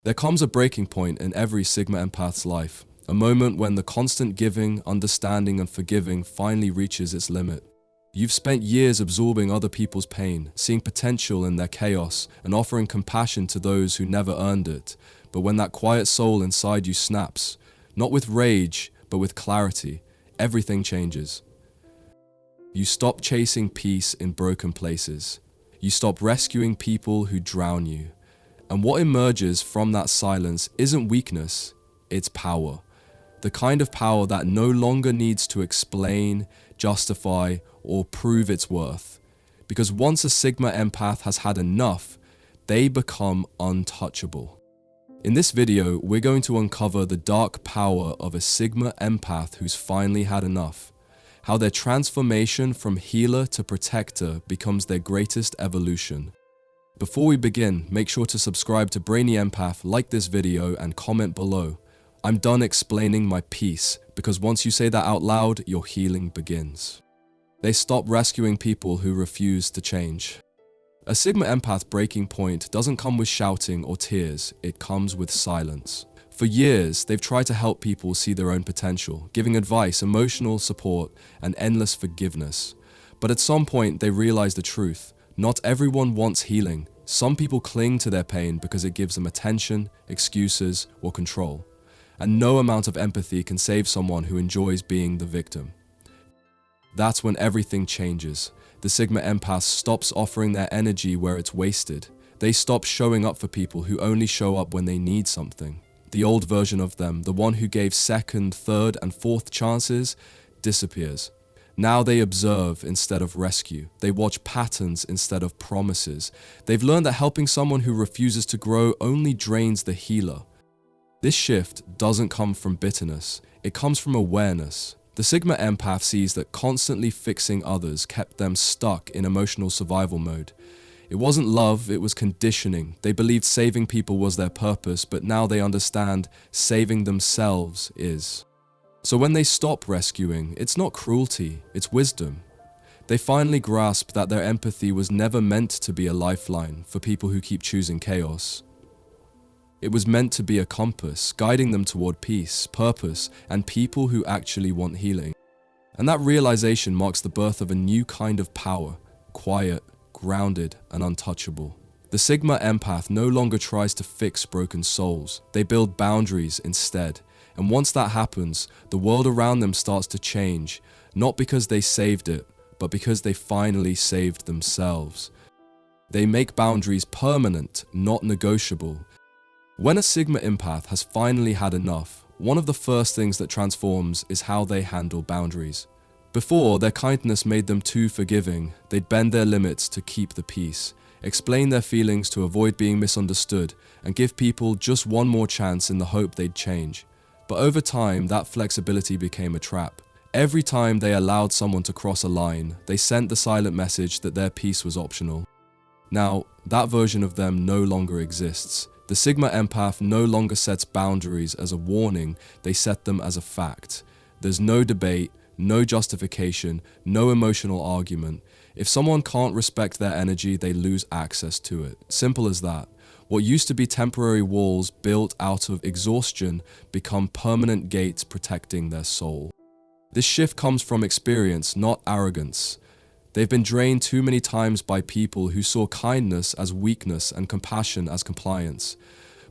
There comes a breaking point in every Sigma Empath's life, a moment when the constant giving, understanding, and forgiving finally reaches its limit. You've spent years absorbing other people's pain, seeing potential in their chaos, and offering compassion to those who never earned it. But when that quiet soul inside you snaps, not with rage, but with clarity, everything changes. You stop chasing peace in broken places. You stop rescuing people who drown you. And what emerges from that silence isn't weakness, it's power. The kind of power that no longer needs to explain, justify, or prove its worth. Because once a Sigma Empath has had enough, they become untouchable. In this video, we're going to uncover the dark power of a Sigma Empath who's finally had enough. How their transformation from healer to protector becomes their greatest evolution. Before we begin, make sure to subscribe to Brainy Empath, like this video, and comment below. I'm done explaining my piece, because once you say that out loud, your healing begins. They stop rescuing people who refuse to change. A Sigma Empath breaking point doesn't come with shouting or tears, it comes with silence. For years, they've tried to help people see their own potential, giving advice, emotional support, and endless forgiveness. But at some point, they realize the truth. Not everyone wants healing. Some people cling to their pain because it gives them attention, excuses, or control. And no amount of empathy can save someone who enjoys being the victim. That's when everything changes. The Sigma Empath stops offering their energy where it's wasted. They stop showing up for people who only show up when they need something. The old version of them, the one who gave second, third, and fourth chances, disappears. Now they observe instead of rescue. They watch patterns instead of promises. They've learned that helping someone who refuses to grow only drains the healer. This shift doesn't come from bitterness, it comes from awareness. The Sigma Empath sees that constantly fixing others kept them stuck in emotional survival mode. It wasn't love, it was conditioning. They believed saving people was their purpose, but now they understand saving themselves is. So when they stop rescuing, it's not cruelty, it's wisdom. They finally grasp that their empathy was never meant to be a lifeline for people who keep choosing chaos. It was meant to be a compass, guiding them toward peace, purpose, and people who actually want healing. And that realization marks the birth of a new kind of power, quiet, grounded, and untouchable. The Sigma Empath no longer tries to fix broken souls. They build boundaries instead. And once that happens, the world around them starts to change, not because they saved it, but because they finally saved themselves. They make boundaries permanent, not negotiable. When a Sigma Empath has finally had enough, one of the first things that transforms is how they handle boundaries. Before, their kindness made them too forgiving. They'd bend their limits to keep the peace, explain their feelings to avoid being misunderstood, and give people just one more chance in the hope they'd change. But over time, that flexibility became a trap. Every time they allowed someone to cross a line, they sent the silent message that their peace was optional. Now, that version of them no longer exists. The Sigma Empath no longer sets boundaries as a warning, they set them as a fact. There's no debate, no justification, no emotional argument. If someone can't respect their energy, they lose access to it. Simple as that. What used to be temporary walls built out of exhaustion become permanent gates protecting their soul. This shift comes from experience, not arrogance. They've been drained too many times by people who saw kindness as weakness and compassion as compliance.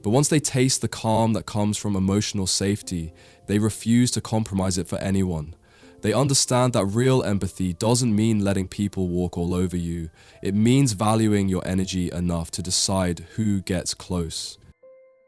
But once they taste the calm that comes from emotional safety, they refuse to compromise it for anyone. They understand that real empathy doesn't mean letting people walk all over you. It means valuing your energy enough to decide who gets close.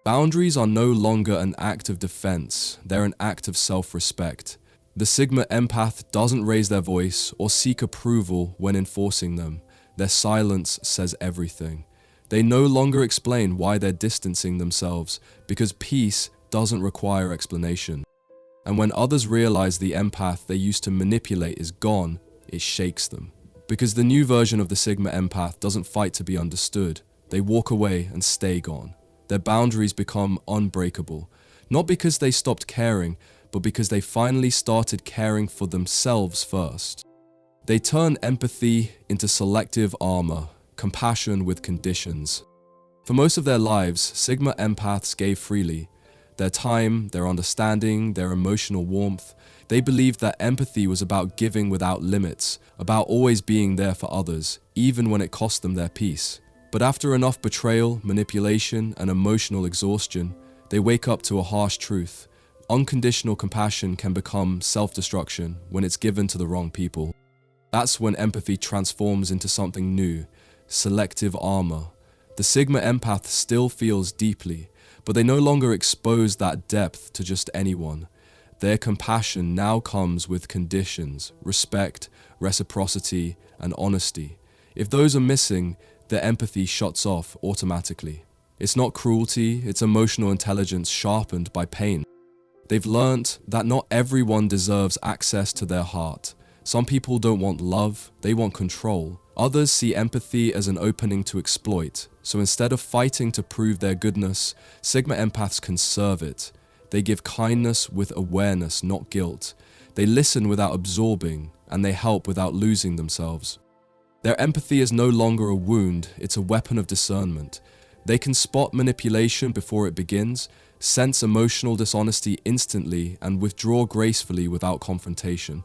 Boundaries are no longer an act of defense, they're an act of self-respect. The Sigma Empath doesn't raise their voice or seek approval when enforcing them. Their silence says everything. They no longer explain why they're distancing themselves, because peace doesn't require explanation. And when others realize the empath they used to manipulate is gone, it shakes them. Because the new version of the Sigma Empath doesn't fight to be understood. They walk away and stay gone. Their boundaries become unbreakable, not because they stopped caring, but because they finally started caring for themselves first. They turn empathy into selective armor, compassion with conditions. For most of their lives, Sigma empaths gave freely. Their time, their understanding, their emotional warmth. They believed that empathy was about giving without limits, about always being there for others, even when it cost them their peace. But after enough betrayal, manipulation, and emotional exhaustion, they wake up to a harsh truth. Unconditional compassion can become self-destruction when it's given to the wrong people. That's when empathy transforms into something new, selective armor. The Sigma empath still feels deeply, but they no longer expose that depth to just anyone. Their compassion now comes with conditions, respect, reciprocity, and honesty. If those are missing, their empathy shuts off automatically. It's not cruelty, it's emotional intelligence sharpened by pain. They've learnt that not everyone deserves access to their heart. Some people don't want love, they want control. Others see empathy as an opening to exploit. So instead of fighting to prove their goodness, Sigma empaths conserve it. They give kindness with awareness, not guilt. They listen without absorbing, and they help without losing themselves. Their empathy is no longer a wound, it's a weapon of discernment. They can spot manipulation before it begins, sense emotional dishonesty instantly, and withdraw gracefully without confrontation.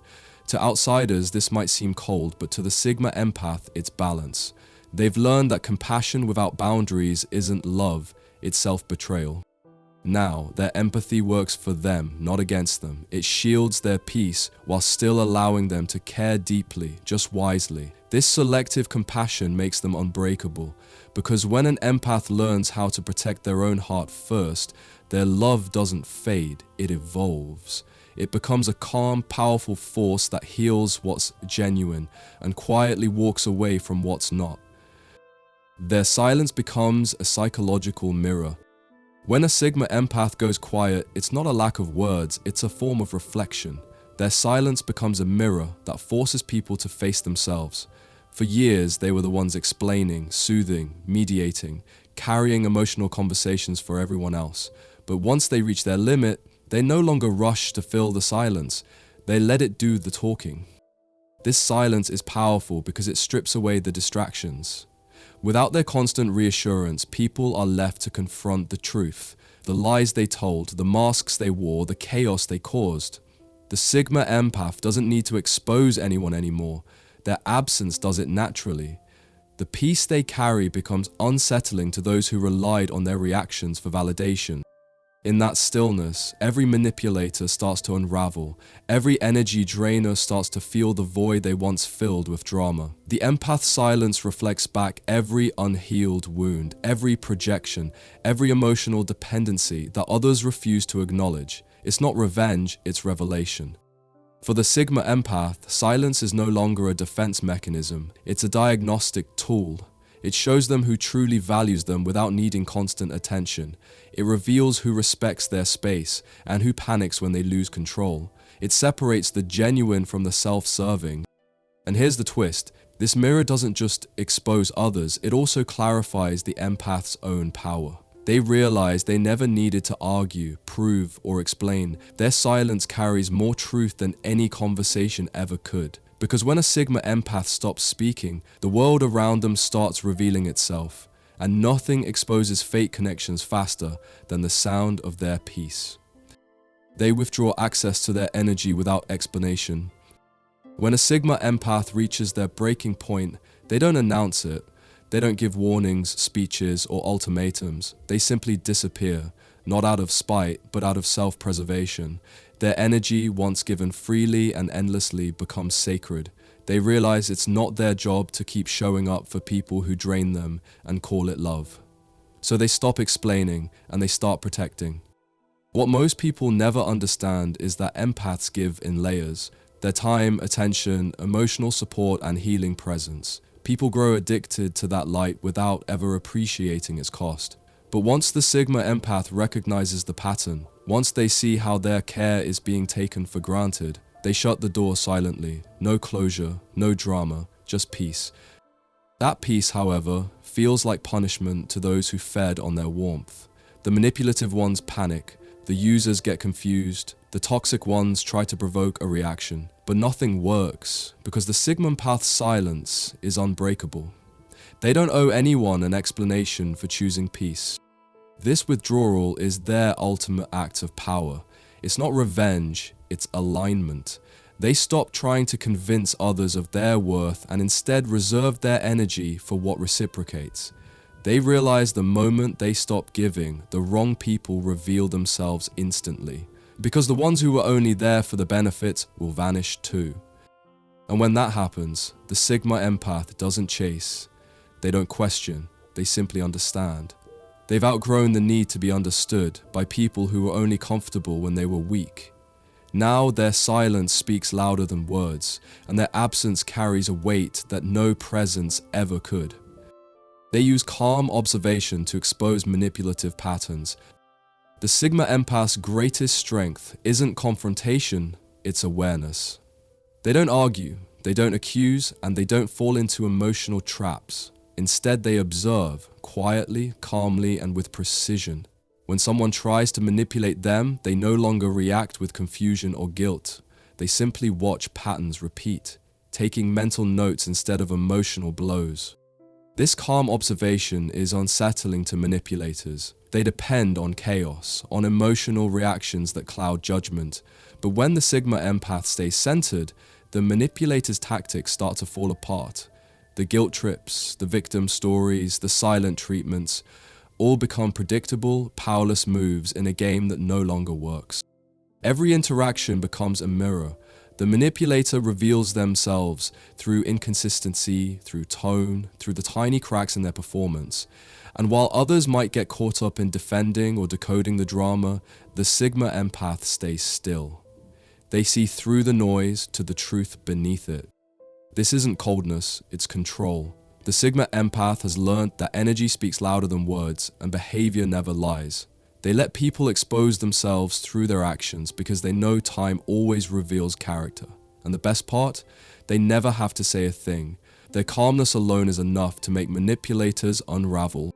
To outsiders, this might seem cold, but to the Sigma empath, it's balance. They've learned that compassion without boundaries isn't love, it's self-betrayal. Now, their empathy works for them, not against them. It shields their peace while still allowing them to care deeply, just wisely. This selective compassion makes them unbreakable, because when an empath learns how to protect their own heart first, their love doesn't fade, it evolves. It becomes a calm, powerful force that heals what's genuine and quietly walks away from what's not. Their silence becomes a psychological mirror. When a Sigma empath goes quiet, it's not a lack of words, it's a form of reflection. Their silence becomes a mirror that forces people to face themselves. For years, they were the ones explaining, soothing, mediating, carrying emotional conversations for everyone else. But once they reach their limit, they no longer rush to fill the silence. They let it do the talking. This silence is powerful because it strips away the distractions. Without their constant reassurance, people are left to confront the truth, the lies they told, the masks they wore, the chaos they caused. The Sigma empath doesn't need to expose anyone anymore. Their absence does it naturally. The peace they carry becomes unsettling to those who relied on their reactions for validation. In that stillness, every manipulator starts to unravel. Every energy drainer starts to feel the void they once filled with drama. The empath's silence reflects back every unhealed wound, every projection, every emotional dependency that others refuse to acknowledge. It's not revenge, it's revelation. For the Sigma empath, silence is no longer a defense mechanism. It's a diagnostic tool. It shows them who truly values them without needing constant attention. It reveals who respects their space and who panics when they lose control. It separates the genuine from the self-serving. And here's the twist. This mirror doesn't just expose others, it also clarifies the empath's own power. They realize they never needed to argue, prove, or explain. Their silence carries more truth than any conversation ever could. Because when a Sigma empath stops speaking, the world around them starts revealing itself, and nothing exposes fake connections faster than the sound of their peace. They withdraw access to their energy without explanation. When a Sigma empath reaches their breaking point, they don't announce it. They don't give warnings, speeches, or ultimatums. They simply disappear, not out of spite, but out of self-preservation. Their energy, once given freely and endlessly, becomes sacred. They realize it's not their job to keep showing up for people who drain them and call it love. So they stop explaining and they start protecting. What most people never understand is that empaths give in layers. Their time, attention, emotional support, and healing presence. People grow addicted to that light without ever appreciating its cost. But once the Sigma empath recognizes the pattern, once they see how their care is being taken for granted, they shut the door silently. No closure, no drama, just peace. That peace, however, feels like punishment to those who fed on their warmth. The manipulative ones panic, the users get confused, the toxic ones try to provoke a reaction. But nothing works, because the Sigma empath's silence is unbreakable. They don't owe anyone an explanation for choosing peace. This withdrawal is their ultimate act of power. It's not revenge, it's alignment. They stop trying to convince others of their worth and instead reserve their energy for what reciprocates. They realize the moment they stop giving, the wrong people reveal themselves instantly, because the ones who were only there for the benefit will vanish too. And when that happens, the Sigma Empath doesn't chase. They don't question, they simply understand. They've outgrown the need to be understood by people who were only comfortable when they were weak. Now their silence speaks louder than words, and their absence carries a weight that no presence ever could. They use calm observation to expose manipulative patterns. The Sigma Empath's greatest strength isn't confrontation, it's awareness. They don't argue, they don't accuse, and they don't fall into emotional traps. Instead, they observe, quietly, calmly, and with precision. When someone tries to manipulate them, they no longer react with confusion or guilt. They simply watch patterns repeat, taking mental notes instead of emotional blows. This calm observation is unsettling to manipulators. They depend on chaos, on emotional reactions that cloud judgment. But when the Sigma Empath stays centered, the manipulator's tactics start to fall apart. The guilt trips, the victim stories, the silent treatments, all become predictable, powerless moves in a game that no longer works. Every interaction becomes a mirror. The manipulator reveals themselves through inconsistency, through tone, through the tiny cracks in their performance. And while others might get caught up in defending or decoding the drama, the Sigma Empath stays still. They see through the noise to the truth beneath it. This isn't coldness, it's control. The Sigma Empath has learned that energy speaks louder than words and behavior never lies. They let people expose themselves through their actions because they know time always reveals character. And the best part? They never have to say a thing. Their calmness alone is enough to make manipulators unravel.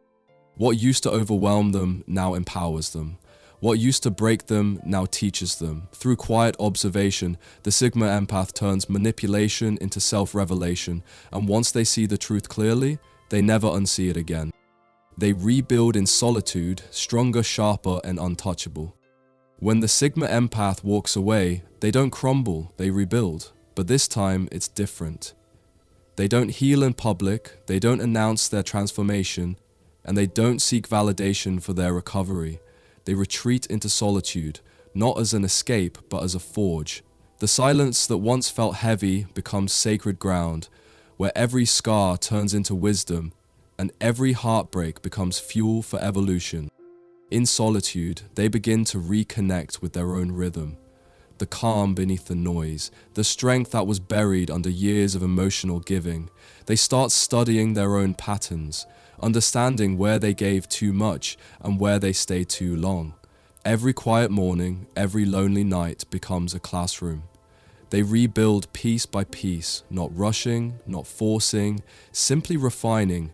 What used to overwhelm them now empowers them. What used to break them now teaches them. Through quiet observation, the Sigma Empath turns manipulation into self-revelation, and once they see the truth clearly, they never unsee it again. They rebuild in solitude, stronger, sharper, and untouchable. When the Sigma Empath walks away, they don't crumble, they rebuild. But this time, it's different. They don't heal in public, they don't announce their transformation, and they don't seek validation for their recovery. They retreat into solitude, not as an escape, but as a forge. The silence that once felt heavy becomes sacred ground, where every scar turns into wisdom, and every heartbreak becomes fuel for evolution. In solitude, they begin to reconnect with their own rhythm. The calm beneath the noise, the strength that was buried under years of emotional giving. They start studying their own patterns, understanding where they gave too much and where they stayed too long. Every quiet morning, every lonely night becomes a classroom. They rebuild piece by piece, not rushing, not forcing, simply refining.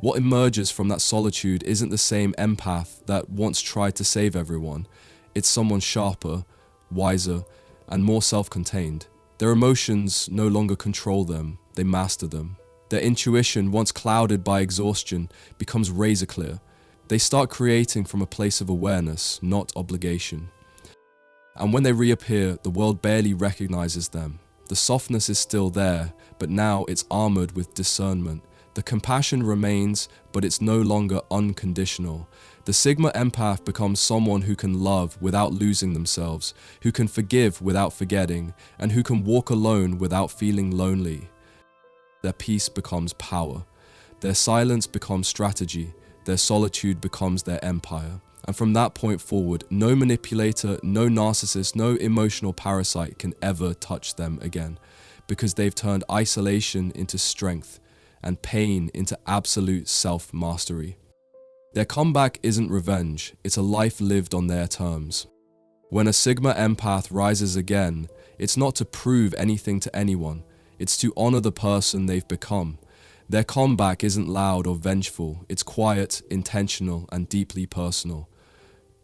What emerges from that solitude isn't the same empath that once tried to save everyone. It's someone sharper, wiser, and more self-contained. Their emotions no longer control them, they master them. Their intuition, once clouded by exhaustion, becomes razor clear. They start creating from a place of awareness, not obligation. And when they reappear, the world barely recognizes them. The softness is still there, but now it's armored with discernment. The compassion remains, but it's no longer unconditional. The Sigma Empath becomes someone who can love without losing themselves, who can forgive without forgetting, and who can walk alone without feeling lonely. Their peace becomes power. Their silence becomes strategy. Their solitude becomes their empire. And from that point forward, no manipulator, no narcissist, no emotional parasite can ever touch them again, because they've turned isolation into strength and pain into absolute self-mastery. Their comeback isn't revenge, it's a life lived on their terms. When a Sigma Empath rises again, it's not to prove anything to anyone, it's to honor the person they've become. Their comeback isn't loud or vengeful, it's quiet, intentional, and deeply personal.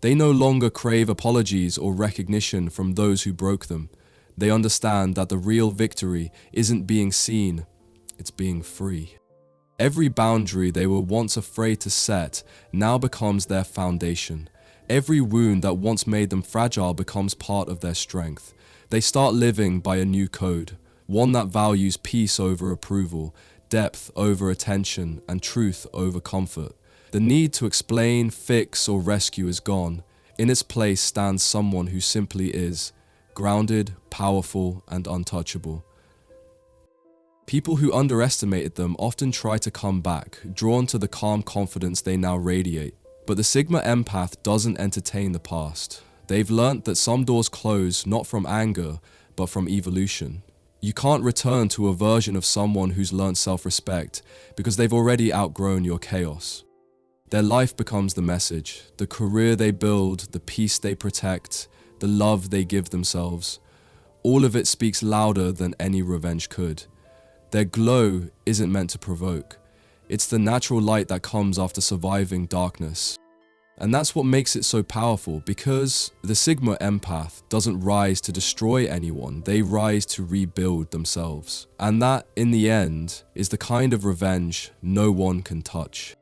They no longer crave apologies or recognition from those who broke them. They understand that the real victory isn't being seen, it's being free. Every boundary they were once afraid to set now becomes their foundation. Every wound that once made them fragile becomes part of their strength. They start living by a new code, one that values peace over approval, depth over attention, and truth over comfort. The need to explain, fix, or rescue is gone. In its place stands someone who simply is, grounded, powerful, and untouchable. People who underestimated them often try to come back, drawn to the calm confidence they now radiate. But the Sigma Empath doesn't entertain the past. They've learnt that some doors close not from anger, but from evolution. You can't return to a version of someone who's learnt self-respect because they've already outgrown your chaos. Their life becomes the message, the career they build, the peace they protect, the love they give themselves. All of it speaks louder than any revenge could. Their glow isn't meant to provoke. It's the natural light that comes after surviving darkness. And that's what makes it so powerful, because the Sigma Empath doesn't rise to destroy anyone, they rise to rebuild themselves. And that, in the end, is the kind of revenge no one can touch.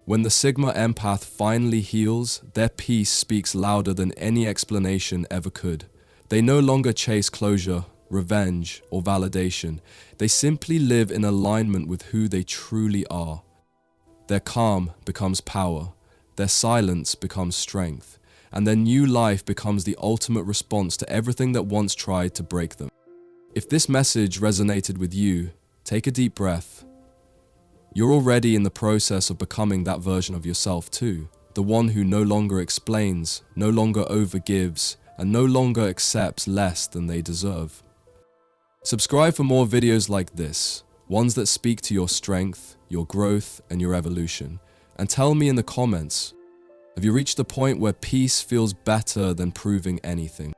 When the Sigma Empath finally heals, their peace speaks louder than any explanation ever could. They no longer chase closure, revenge, or validation. They simply live in alignment with who they truly are. Their calm becomes power, their silence becomes strength, and their new life becomes the ultimate response to everything that once tried to break them. If this message resonated with you, take a deep breath. You're already in the process of becoming that version of yourself too, the one who no longer explains, no longer overgives, and no longer accepts less than they deserve. Subscribe for more videos like this, ones that speak to your strength, your growth, and your evolution. And tell me in the comments, have you reached the point where peace feels better than proving anything?